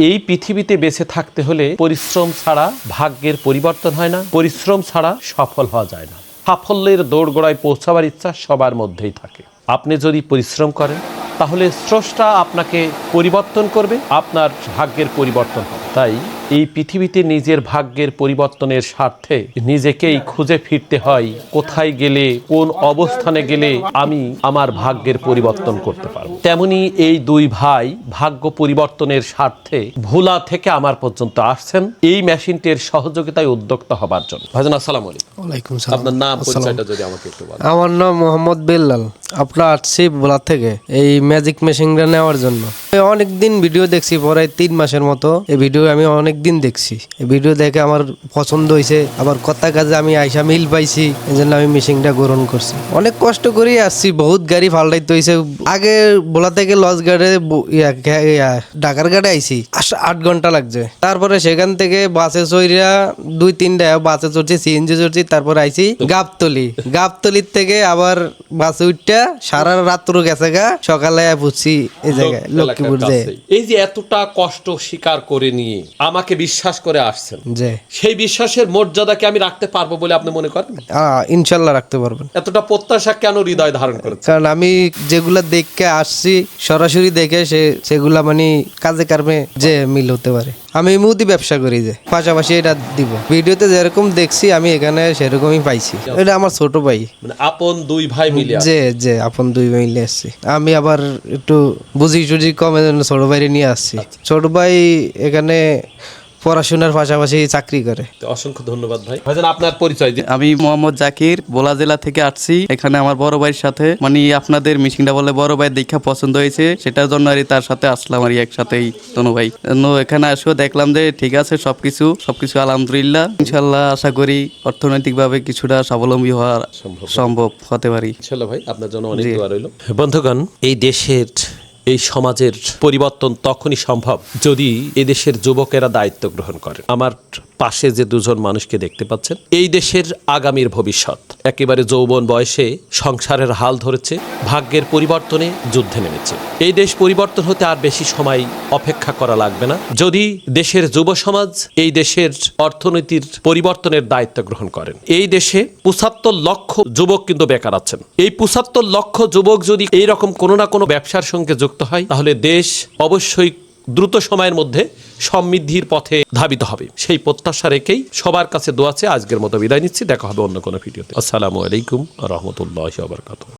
এই পৃথিবীতে বেঁচে থাকতে হলে পরিশ্রম ছাড়া ভাগ্যের পরিবর্তন হয় না, পরিশ্রম ছাড়া সফল হওয়া যায় না। সাফল্যের দোরগোড়ায় পৌঁছাবার ইচ্ছা সবার মধ্যেই থাকে। আপনি যদি পরিশ্রম করেন তাহলে স্রষ্টা আপনাকে পরিবর্তন করবে, আপনার ভাগ্যের পরিবর্তন হবে। তাই এই পৃথিবীতে নিজের ভাগ্যের পরিবর্তনের স্বার্থে নিজেকেই খুঁজে ফিরতে হয়, কোথায় গেলে, কোন অবস্থানে গেলে আমি আমার ভাগ্যের পরিবর্তন করতে পারবো। তেমনি এই দুই ভাই ভাগ্য পরিবর্তনের স্বার্থে ভোলা থেকে আমার পর্যন্ত আসছেন এই মেশিনটির সহযোগিতায় উদ্যোক্তা হবার জন্য। ভাইজান আসসালামু আলাইকুম। ওয়ালাইকুম সালাম। আপনার নাম পরিচয়টা যদি আমাকে একটু বলেন। আমার নাম মোহাম্মদ বেল্লাল। আপনার আসছি ভোলা থেকে এই ম্যাজিক মেশিনটা নেওয়ার জন্য। অনেকদিন ভিডিও দেখছি, প্রায় 3 মাসের মতো এই ভিডিও আমি অনেকদিন দেখছি। এই ভিডিও দেখে আমার পছন্দ হয়েছে, আবার কথা কাজে আমি আইসা মিল পাইছি, এই জন্য আমি মেশিনটা গ্রহণ করছি। অনেক কষ্ট করে আসছি, বহুত গাড়ি ফাল্টাইতে হয়েছে। আগে ভোলা থেকে লঞ্চ গাড়ে ঢাকার গাড়ে আইছি, 8 ঘন্টা লাগছে। তারপরে সেখান থেকে বাসে চড়িয়া 2-3টা বাসে চড়ছি, সিএনজি চড়ছি, তারপর আইছি গাবতলির থেকে আবার বাসে উঠটা সারা রাত্র গেছে গা, সকালে পৌঁছি এই জায়গায় লক্ষ্মীপুর যে। এই যে এতটা কষ্ট স্বীকার করে নিয়ে আমাকে বিশ্বাস করে আসছেন, যে সেই বিশ্বাসের মর্যাদাকে আমি রাখতে পারবো বলে আপনি মনে করেন? ইনশাল্লাহ রাখতে পারবেন। এতটা প্রত্যাশা কেন হৃদয় ধারণ করেছে? কারণ আমি যেগুলা দেখে আসছি, সরাসরি দেখে সেগুলা মানে কাজে কর্মে যে মিল হতে পারে। আমি মুদি ব্যবসা করি, যে পাশাপাশি এটা দিব। ভিডিওতে যেরকম দেখছি আমি এখানে সেরকমই পাইছি। এটা আমার ছোট ভাই, মানে আপন দুই ভাই মিলে। যে আপন দুই ভাই মিলে আসছি। আমি আবার একটু বুঝি টুঝি কমে ছোট ভাইরে নিয়ে আসছি। ছোট ভাই এখানে পড়াশোনার পাশাপাশি চাকরি করে। অসংখ্য ধন্যবাদ ভাই। ভাইজান আপনার পরিচয় দিন। আমি মোহাম্মদ জাকির, ভোলা জেলা থেকে আসছি। এখানে আমার বড় ভাইয়ের সাথে মানে আপনাদের মিশিংটা বলে বড় ভাইয়ের দেখা পছন্দ হয়েছে, সেটার জন্য আর তার সাথে আসলাম আর একসাথেই তনু ভাই। এখানে আসেও দেখলাম যে ঠিক আছে সবকিছু আলহামদুলিল্লাহ। ইনশাল্লাহ আশা করি অর্থনৈতিকভাবে কিছুটা স্বাবলম্বী হওয়া সম্ভব হতে পারি। ইনশাআল্লাহ ভাই, আপনার জন্য অনেক দোয়া রইল। বন্ধুগণ, এই দেশের, এই সমাজের পরিবর্তন তখনই সম্ভব যদি এদেশের যুবকেরা দায়িত্ব গ্রহণ করে। আমার পাশে যে দুজন মানুষকে দেখতে পাচ্ছেন, এই দেশের আগামীর ভবিষ্যৎ। একেবারে যৌবন বয়সে সংসারের হাল ধরেছে, ভাগ্যের পরিবর্তনে যুদ্ধে নেমেছে। এই দেশ পরিবর্তন হতে আর বেশি সময় অপেক্ষা করা লাগবে না যদি দেশের যুব সমাজ এই দেশের অর্থনীতির পরিবর্তনের দায়িত্ব গ্রহণ করেন। এই দেশে 75 লক্ষ যুবক কিন্তু বেকার আছেন। এই 75 লক্ষ যুবক যদি এইরকম কোনো না কোনো ব্যবসার সঙ্গে যুক্ত হয়, তাহলে দেশ অবশ্যই দ্রুত সময়ের মধ্যে সমৃদ্ধির পথে ধাবিত হবে। সেই প্রত্যাশা রেখেই সবার কাছে দোয়া চেয়ে আজকের মতো বিদায় নিচ্ছি। দেখা হবে অন্য কোনো ভিডিওতে। আসসালামু আলাইকুম ওয়া রাহমাতুল্লাহি ওয়া বারাকাতুহু।